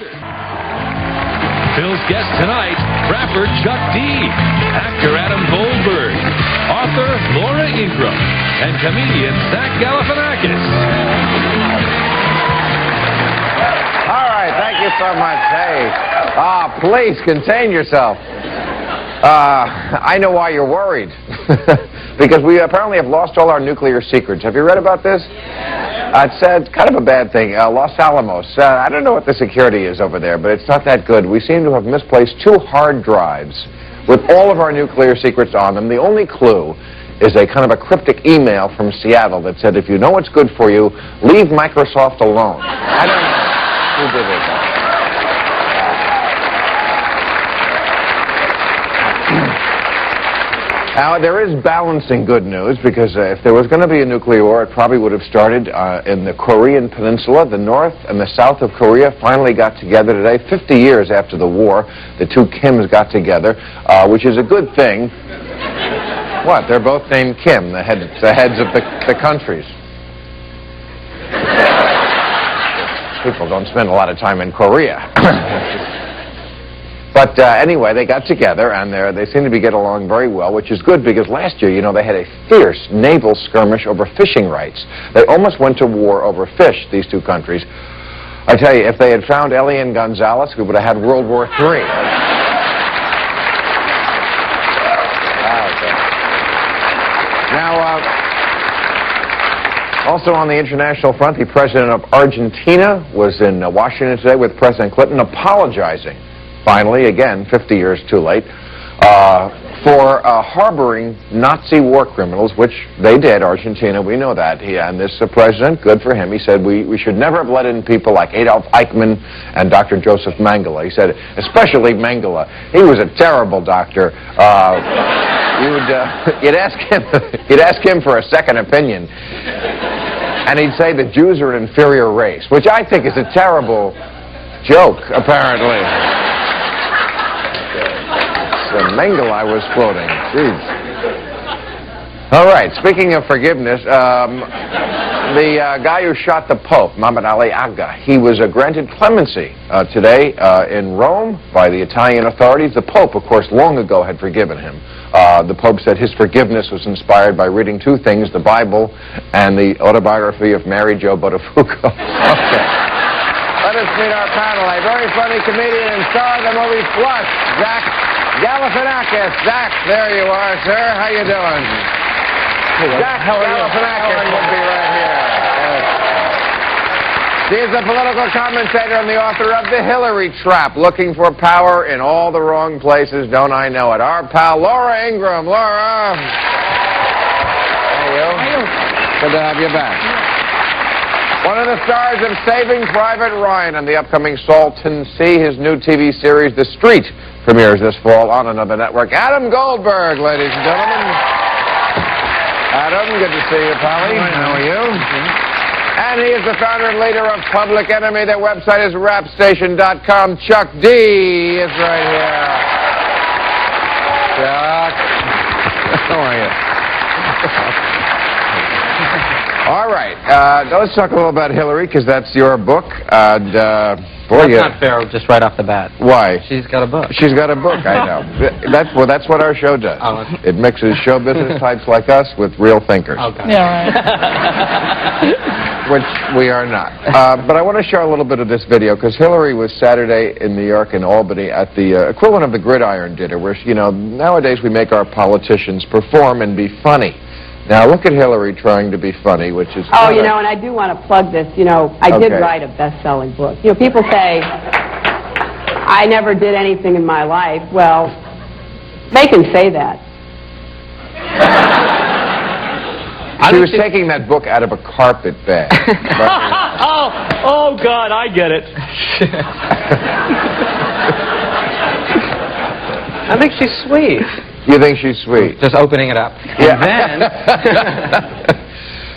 Standard. Phil's guest tonight, rapper Chuck D, actor Adam Goldberg, author Laura Ingraham, and comedian Zach Galifianakis. All right, thank you so much. Hey, please contain yourself. I know why you're worried. Because we apparently have lost all our nuclear secrets. Have you read about this? It's kind of a bad thing. Los Alamos. I don't know what the security is over there, but it's not that good. We seem to have misplaced 2 hard drives with all of our nuclear secrets on them. The only clue is a kind of a cryptic email from Seattle that said, if you know what's good for you, leave Microsoft alone. I don't know who did it. Now, there is balancing good news, because if there was going to be a nuclear war, it probably would have started in the Korean Peninsula. The North and the South of Korea finally got together today. 50 years after the war, the 2 Kims got together, which is a good thing. What? They're both named Kim, the heads of the countries. People don't spend a lot of time in Korea. But anyway, they got together, and they seem to be getting along very well, which is good, because last year, you know, they had a fierce naval skirmish over fishing rights. They almost went to war over fish, these 2 countries. I tell you, if they had found Elian Gonzalez, we would have had World War III. Now, also on the international front, the president of Argentina was in Washington today with President Clinton, apologizing. Finally, again, 50 years too late, for harboring Nazi war criminals, which they did, Argentina, we know that. And this president, good for him, he said we should never have let in people like Adolf Eichmann and Dr. Joseph Mengele. He said, especially Mengele, he was a terrible doctor. You'd ask him for a second opinion, and he'd say the Jews are an inferior race, which I think is a terrible joke, apparently. Mengele I was quoting. Jeez. All right, speaking of forgiveness, the guy who shot the Pope, Muhammad Ali Agha, he was granted clemency today in Rome by the Italian authorities. The Pope, of course, long ago had forgiven him. The Pope said his forgiveness was inspired by reading 2 things, the Bible and the autobiography of Mary Jo Buttafuoco. Okay. Let us meet our panel. A very funny comedian and star of the movie Flush, Zach Galifianakis. Zach, there you are, sir. How you doing? Zach Galifianakis will be right here. Yes. He is a political commentator and the author of The Hillary Trap, looking for power in all the wrong places, don't I know it. Our pal, Laura Ingraham. Laura. Hey, you. Good to have you back. One of the stars of Saving Private Ryan and the upcoming Salton Sea, his new TV series, The Street, premieres this fall on another network. Adam Goldberg, ladies and gentlemen. Adam, good to see you, Polly. How are you? And he is the founder and leader of Public Enemy. Their website is rapstation.com. Chuck D is right here. Chuck. How are you? All right, let's talk a little about Hillary, because that's your book. And, boy, that's not fair, just right off the bat. Why? She's got a book. She's got a book, I know. That's what our show does. Oh. It mixes show business types like us with real thinkers. Okay. Yeah, right. Which we are not. But I want to show a little bit of this video, because Hillary was Saturday in New York and Albany at the equivalent of the Gridiron Dinner, where, you know, nowadays we make our politicians perform and be funny. Now, look at Hillary trying to be funny, which is... Oh, you know, and I do want to plug this. You know, I did write a best-selling book. You know, people say, I never did anything in my life. Well, they can say that. She was taking that book out of a carpet bag. Oh, God, I get it. I think she's sweet. You think she's sweet? Just opening it up. Yeah. And then...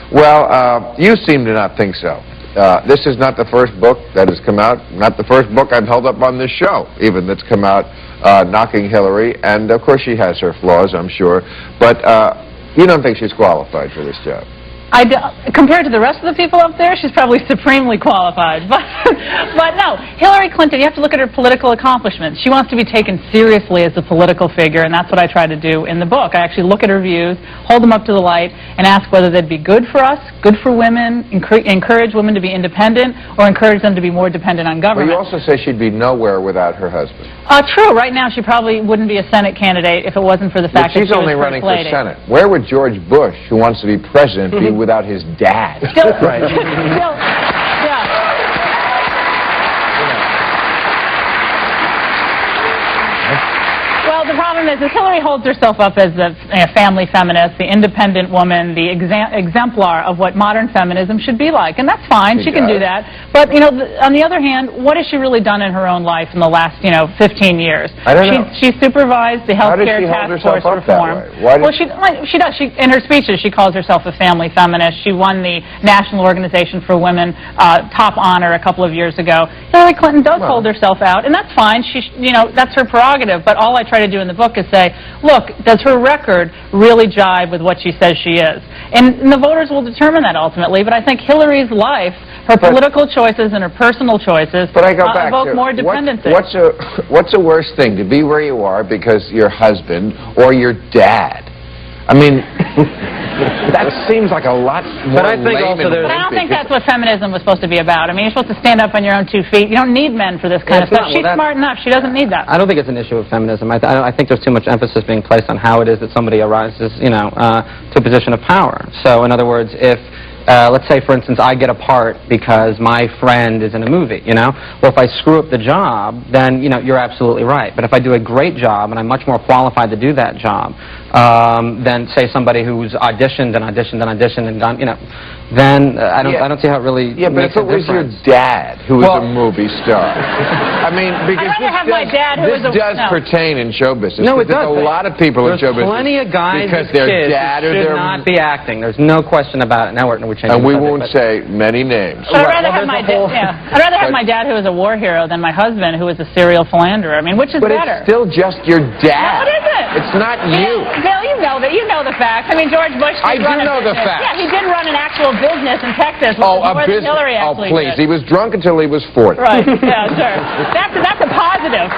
Well, you seem to not think so. This is not the first book that has come out, not the first book I've held up on this show, even, that's come out knocking Hillary. And, of course, she has her flaws, I'm sure. But you don't think she's qualified for this job? Compared to the rest of the people up there, she's probably supremely qualified. But no, Hillary Clinton, you have to look at her political accomplishments. She wants to be taken seriously as a political figure, and that's what I try to do in the book. I actually look at her views, hold them up to the light, and ask whether they'd be good for us, good for women, encourage women to be independent, or encourage them to be more dependent on government. Well, you also say she'd be nowhere without her husband. True. Right now, she probably wouldn't be a Senate candidate if it wasn't for the fact that she was only running for Senate. Where would George Bush, who wants to be president, be without his dad? Still, right. Still, yeah. Well, the problem is Hillary holds herself up as a family feminist, the independent woman, the exemplar of what modern feminism should be like, and that's fine. She can do that. But on the other hand, what has she really done in her own life in the last 15 years? I don't know. She supervised the health care task force reform. Well, she does. In her speeches, she calls herself a family feminist. She won the National Organization for Women top honor a couple of years ago. Hillary Clinton does hold herself out, and that's fine. That's her prerogative. But all I try to do in the book is say, look, does her record really jibe with what she says she is? And the voters will determine that ultimately, but I think Hillary's life, her political choices and her personal choices evoke more dependency. What's the worst thing, to be where you are because your husband or your dad? I mean, that seems like a lot more. But I think also But I don't think that's what feminism was supposed to be about. I mean, you're supposed to stand up on your own 2 feet. You don't need men for this kind of stuff. She's smart enough. She doesn't need that. I don't think it's an issue of feminism. I think there's too much emphasis being placed on how it is that somebody arises, to a position of power. So, in other words, if let's say, for instance, I get a part because my friend is in a movie, Well, if I screw up the job, then, you're absolutely right. But if I do a great job and I'm much more qualified to do that job than, say, somebody who's auditioned and auditioned and auditioned and done, then I don't see how it really makes a difference. But if it was your dad who was a movie star, I mean, because this does pertain in show business. No, it does. There's a lot of people in show business. There's plenty of guys because their dad or should not be acting. There's no question about it. Now we're changing. And we won't say many names. But I'd rather have my dad who is a war hero than my husband who is a serial philanderer. I mean, which is better? But it's still just your dad. No, it isn't. It's not you. Bill, you know that. You know the facts. I mean, George Bush did run a business. I do know the facts. Yeah, he did run an actual business in Texas. More than Hillary actually please. did. He was drunk until he was 40. Right. Yeah, sure. That's a positive.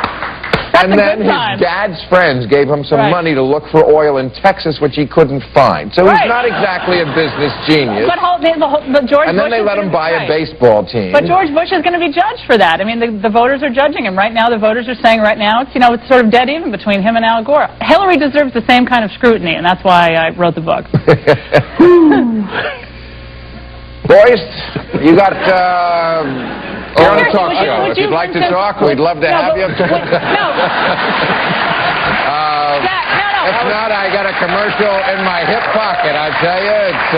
And then his dad's friends gave him some money to look for oil in Texas, which he couldn't find. So he's not exactly a business genius. But George and then they let him buy a baseball team. But George Bush is going to be judged for that. I mean, the voters are judging him right now. The voters are saying right now it's sort of dead even between him and Al Gore. Hillary deserves the same kind of scrutiny, and that's why I wrote the book. Boys, you got. You're on a talk show. If you'd like to talk, we'd love to have you. If not, I got a commercial in my hip pocket. I tell you, it's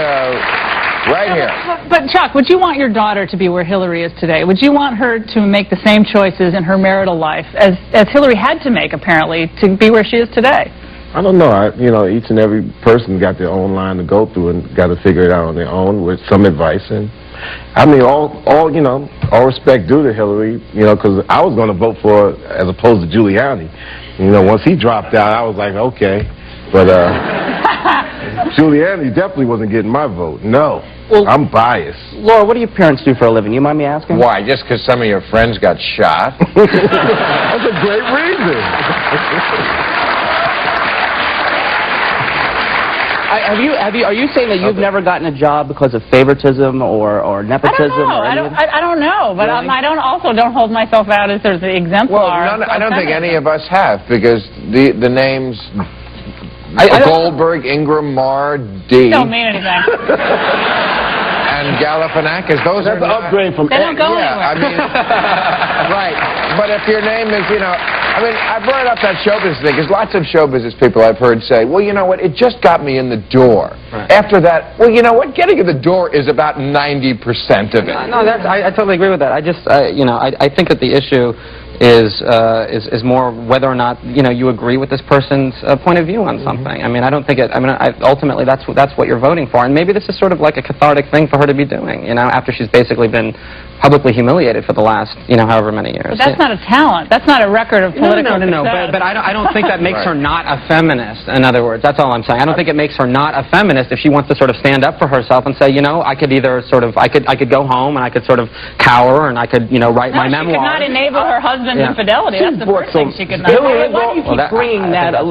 right here. But Chuck, would you want your daughter to be where Hillary is today? Would you want her to make the same choices in her marital life as Hillary had to make, apparently, to be where she is today? I don't know. Each and every person got their own line to go through and got to figure it out on their own with some advice. And I mean, all respect due to Hillary, because I was going to vote for her as opposed to Giuliani. Once he dropped out, I was like, okay. But Giuliani definitely wasn't getting my vote. No. Well, I'm biased. Laura, what do your parents do for a living? You mind me asking? Why? Just because some of your friends got shot? That's a great reason. Are you saying that you've never gotten a job because of favoritism or nepotism? I don't know, but really? I don't hold myself out as sort of the exemplar. Well, I don't think any of us have, because the names Goldberg, Ingraham, Maher, D. Don't mean anything. And Galifianakis, that's an upgrade from They don't go anywhere. I mean, right. But if your name is, I brought up that show business thing, because lots of show business people I've heard say, well, you know what, it just got me in the door. Right. After that, well, you know what, getting in the door is about 90% of it. No, I totally agree with that. I think that the issue is more whether or not you agree with this person's point of view on something. I mean, I don't think it. I mean, ultimately that's what you're voting for, and maybe this is sort of like a cathartic thing for her to be doing. After she's basically been publicly humiliated for the last however many years. But that's not a talent. That's not a record of political No. But I don't think that makes her not a feminist. In other words, that's all I'm saying. I don't think it makes her not a feminist if she wants to sort of stand up for herself and say, I could either sort of I could go home and I could sort of cower and I could write my memoir. She could not enable her husband's infidelity. That's the first thing she could not do. Why do you keep bringing that up?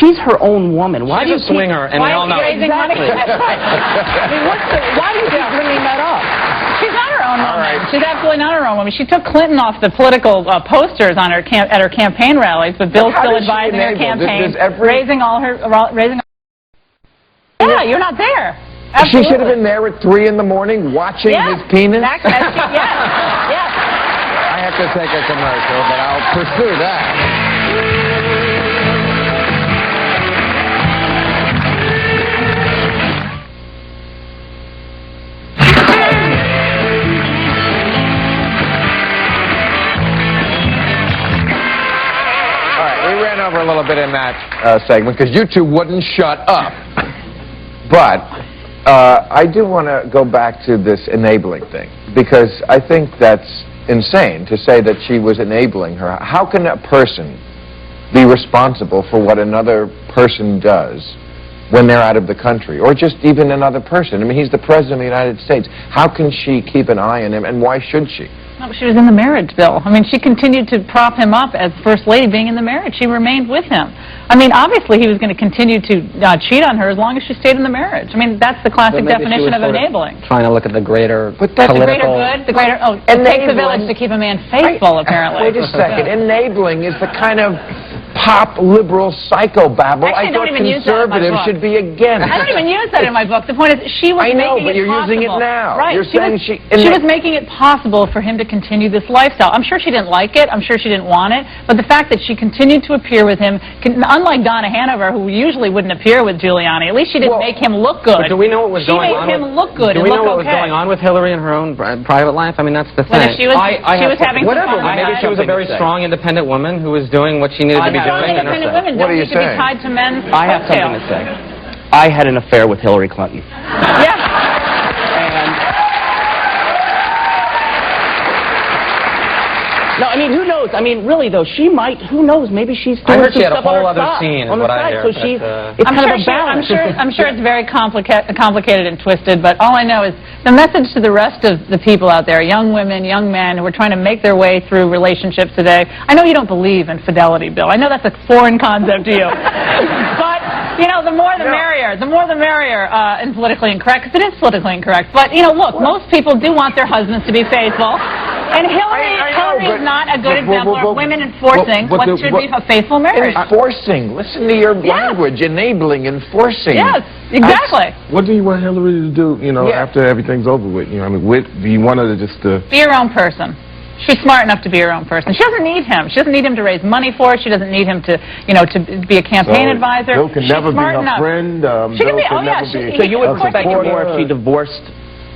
She's her own woman. Why do you swing her? And we all know exactly. I mean, why do you keep bringing that up? She's not her own woman. Right. She's absolutely not her own woman. She took Clinton off the political posters on her at her campaign rallies, but Bill's still advising her campaign, raising all her. Yeah, you're not there. Absolutely. She should have been there at 3 in the morning watching his penis? Yes. I have to take a commercial, but I'll pursue that. We ran over a little bit in that segment because you two wouldn't shut up. But I do want to go back to this enabling thing because I think that's insane to say that she was enabling her. How can a person be responsible for what another person does when they're out of the country, or just even another person? I mean, he's the President of the United States. How can she keep an eye on him, and why should she? No, she was in the marriage, Bill. I mean, she continued to prop him up as First Lady being in the marriage. She remained with him. I mean, obviously he was going to continue to cheat on her as long as she stayed in the marriage. I mean, that's the classic definition of enabling. Trying to look at the greater political... The greater good, the greater... Oh, it takes a village to keep a man faithful, apparently. Wait a second. Enabling is the kind of pop liberal psychobabble I thought conservatives should be against. I don't even use that in my book. The point is, she was making it possible. I know, but you're using it now. Right. You're saying she was making it possible for him to continue this lifestyle. I'm sure she didn't like it. I'm sure she didn't want it. But the fact that she continued to appear with him, unlike Donna Hanover, who usually wouldn't appear with Giuliani, at least she didn't make him look good. But do we know what was going on? She made him look good and look okay. Do we know what was going on with Hillary in her own private life? I mean, that's the thing. Whether she was having whatever. Fun Maybe she was a very strong, independent woman who was doing what she needed to be doing. What are you saying? Be tied to men's I have something to say. I had an affair with Hillary Clinton. Yeah. No, I mean, who knows? I mean, really, though, she might, who knows, maybe she's doing I heard she had a stuff whole on her other scene, on is the what I side, hear. so she's, it's kind of a balance. I'm sure it's very complicated and twisted, but all I know is the message to the rest of the people out there, young women, young men who are trying to make their way through relationships today. I know you don't believe in fidelity, Bill. I know that's a foreign concept to you. But, the more the merrier. The more the merrier in politically incorrect, because it is politically incorrect. But, look, most people do want their husbands to be faithful. And Hillary is not a good example of women enforcing what should be a faithful marriage. Enforcing. Listen to your language. Enabling, enforcing. Yes, exactly. What do you want Hillary to do, after everything's over with? I mean, do you want her to just... Be your own person. She's smart enough to be her own person. She doesn't need him. She doesn't need him to raise money for it. She doesn't need him to, to be a campaign advisor. Bill can never be her friend. She can be, so you would respect her more if she divorced...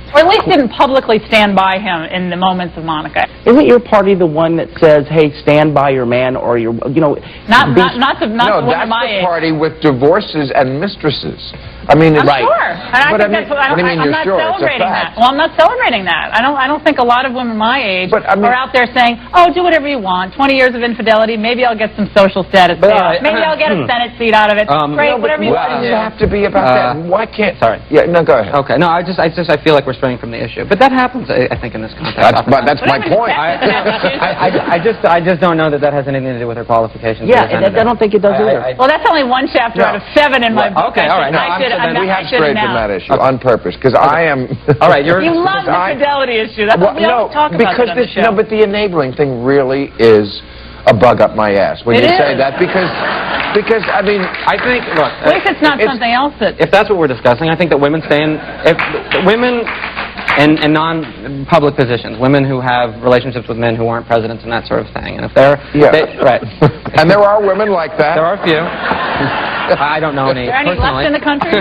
Or at least didn't publicly stand by him in the moments of Monica. Isn't your party the one that says, "Hey, stand by your man," or your, not the one of my age. No, that's the party with divorces and mistresses. I mean, I'm sure, and I think that's what I'm not celebrating that. Well, I'm not celebrating that. I don't think a lot of women my age are out there saying, "Oh, do whatever you want. 20 years of infidelity. Maybe I'll get some social status. Maybe I'll get a Senate seat out of it. Great, whatever you want to do." It doesn't have to be about that. Why can't? Sorry. Yeah, no, go ahead. Okay, no, I feel like we're straying from the issue, but that happens, I think, in this context. That's my point. I just don't know that has anything to do with her qualifications. Yeah, I don't think it does either. Well, that's only one chapter out of 7 in my book. Okay, all right. We have strayed from that issue on purpose because I am. All right, you love the fidelity issue. That's what we always talk about on the show. No, but the enabling thing really is a bug up my ass when you say that because I mean I think look. At least it's not something else that. If that's what we're discussing, I think that women women in non-public positions, women who have relationships with men who aren't presidents and that sort of thing, and if they're right, and there are women like that. There are a few. I don't know any. Are there any left in the country?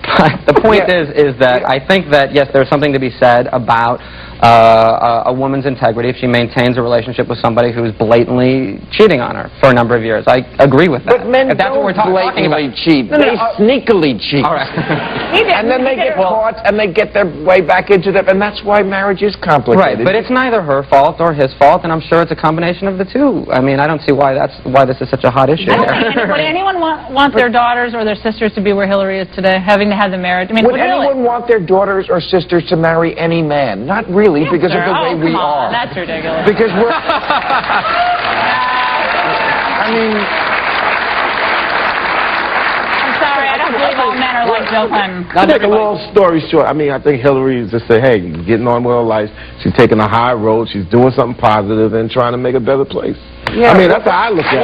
But the point is that I think that, yes, there's something to be said about a woman's integrity if she maintains a relationship with somebody who's blatantly cheating on her for a number of years. I agree with that. But men if that's don't what we're talking about. cheat. They sneakily cheat. All right. And then they get caught, and they get their way back into them, and that's why marriage is complicated. Right, but it's neither her fault or his fault, and I'm sure it's a combination of the two. I mean, I don't see why this is such a hot issue. Would anyone want their daughters or their sisters to be where Hillary is today, having to have the marriage? I mean, would anyone want their daughters or sisters to marry any man? Not really, because of the way we are. That's ridiculous. Because we're... I mean... I'm sorry, I don't believe all men are like Bill Clinton. To make a long story short, I mean, I think Hillary is just saying, hey, getting on with her life. She's taking a high road. She's doing something positive and trying to make a better place. Yeah, I mean, that's how I look at it.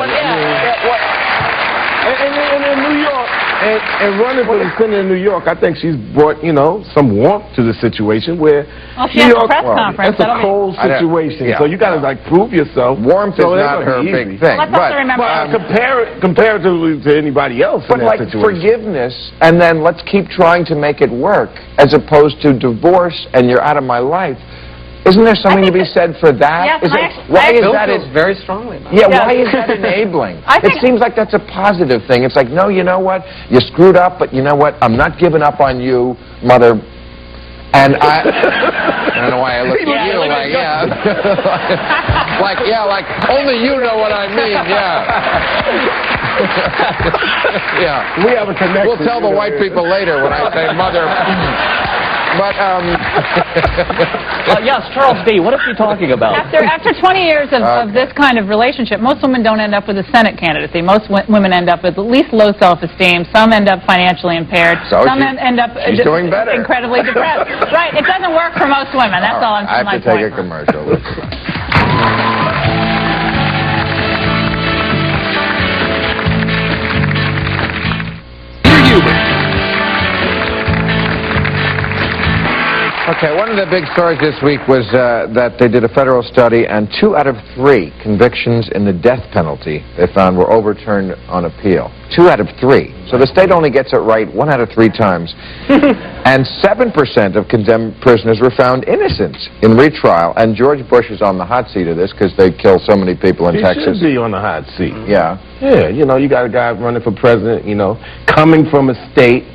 And in New York, and running for the Senate in New York, I think she's brought, you know, some warmth to the situation where she has a press conference. It's a cold situation, so you got to like prove yourself. Warmth is not her big thing. Let's also remember, comparatively to anybody else in that situation. Forgiveness, and then let's keep trying to make it work, as opposed to divorce and you're out of my life. Isn't there something to be said for that? Yes, why is that? Very strongly about it. Yeah, why is that enabling? It seems like that's a positive thing. It's like, no, you know what? You screwed up, but you know what? I'm not giving up on you, mother. And I don't know why I look at you like, like only you know what I mean, yeah. We have a connection. We'll tell the white people later when I say mother. But, yes, Charles D., what is he talking about? After 20 years of this kind of relationship, most women don't end up with a Senate candidacy. Most women end up with at least low self-esteem. Some end up financially impaired. Some end up doing better. Incredibly depressed. Right, it doesn't work for most women. That's all I'm saying. I have to take a commercial. Okay, one of the big stories this week was that they did a federal study, and 2 out of 3 convictions in the death penalty they found were overturned on appeal. 2 out of 3. So the state only gets it right 1 out of 3 times. And 7% of condemned prisoners were found innocent in retrial. And George Bush is on the hot seat of this because they kill so many people in Texas. He should be on the hot seat. Yeah. Yeah, you know, you got a guy running for president, you know, coming from a state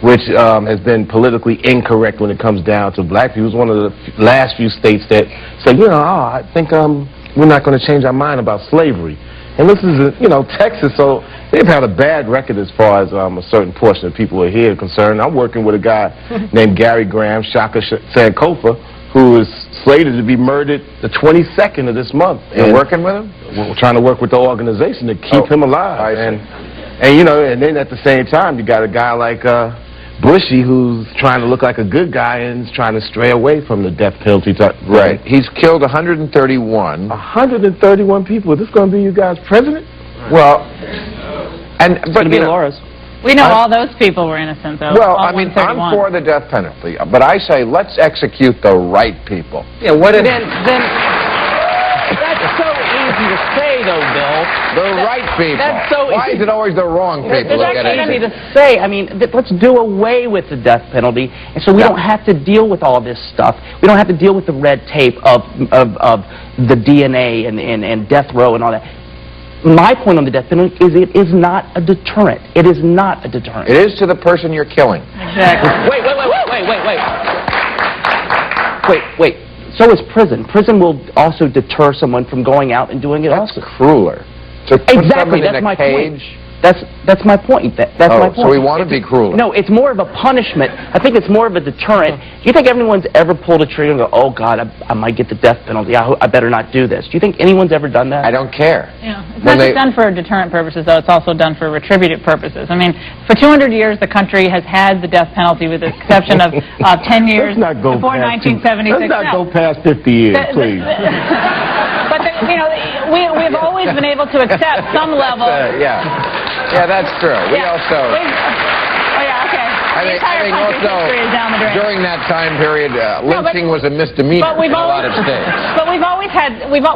which has been politically incorrect when it comes down to black people. It was one of the last few states that said, you know, I think we're not going to change our mind about slavery. And this is, you know, Texas, so they've had a bad record as far as a certain portion of people are here concerned. I'm working with a guy named Gary Graham, Shaka Sankofa, who is slated to be murdered the 22nd of this month. You're working with him? We're trying to work with the organization to keep him alive. And, you know, and then at the same time, you got a guy like Bushy, who's trying to look like a good guy and is trying to stray away from the death penalty. Right. He's killed 131. 131 people. Is this going to be you guys' president? Well, but you know, Laura's. We know all those people were innocent, though. Well, I mean, I'm for the death penalty, but I say let's execute the right people. Yeah. What if? Then that's so easy to say, though, Bill. The right people. That's so Why is it always the wrong people that get easy to say. I mean, let's do away with the death penalty, and so we don't have to deal with all this stuff. We don't have to deal with the red tape of the DNA and death row and all that. My point on the death penalty is it is not a deterrent. It is not a deterrent. It is to the person you're killing. Exactly. Wait. So is prison. Prison will also deter someone from going out and doing it also. That's crueler. To put Exactly, that's in a my cage. point. That's my point. That's my point. So we want to be crueler. No, it's more of a punishment. I think it's more of a deterrent. Do you think everyone's ever pulled a trigger and go, oh, God, I might get the death penalty. I better not do this. Do you think anyone's ever done that? I don't care. Yeah. It's not just done for deterrent purposes, though. It's also done for retributive purposes. I mean, for 200 years, the country has had the death penalty with the exception of 10 years before 1976. Let's not go past 50 years, please. But, you know, we've always been able to accept some level. Yeah, that's true. We also... Oh, yeah, okay. entire country's history is down the drain. During that time period, lynching was a misdemeanor in a lot of states. But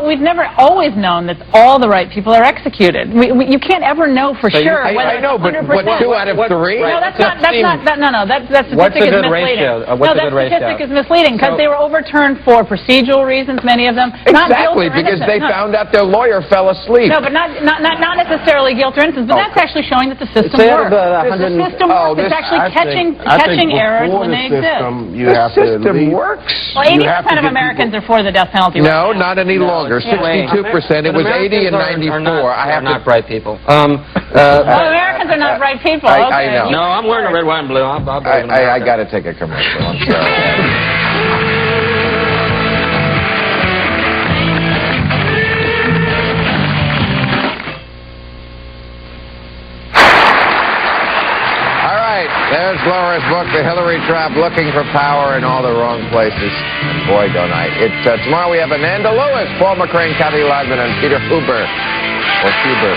we've never always known that all the right people are executed. You can't ever know for sure. I know, but 2 out of 3? No, that statistic is misleading. That statistic is misleading because they were overturned for procedural reasons, many of them. Exactly, because they found out their lawyer fell asleep. No, but not necessarily guilt or innocence. But that's actually showing that the system works. The system works. It's actually catching errors when they exist. The system works. Well, 80% of Americans are for the death penalty. No, not any longer. 62%. It was 80 and 94. I have not bright people. Americans are not bright people. I know. No, I'm wearing a red, white, and blue. I got to take a commercial. I'm sorry. There's Laura's book, The Hillary Trap, Looking for Power in All the Wrong Places. And boy, don't I. Tomorrow we have Ananda Lewis, Paul McCrane, Kathy Liebman, and Peter Huber. Or Huber.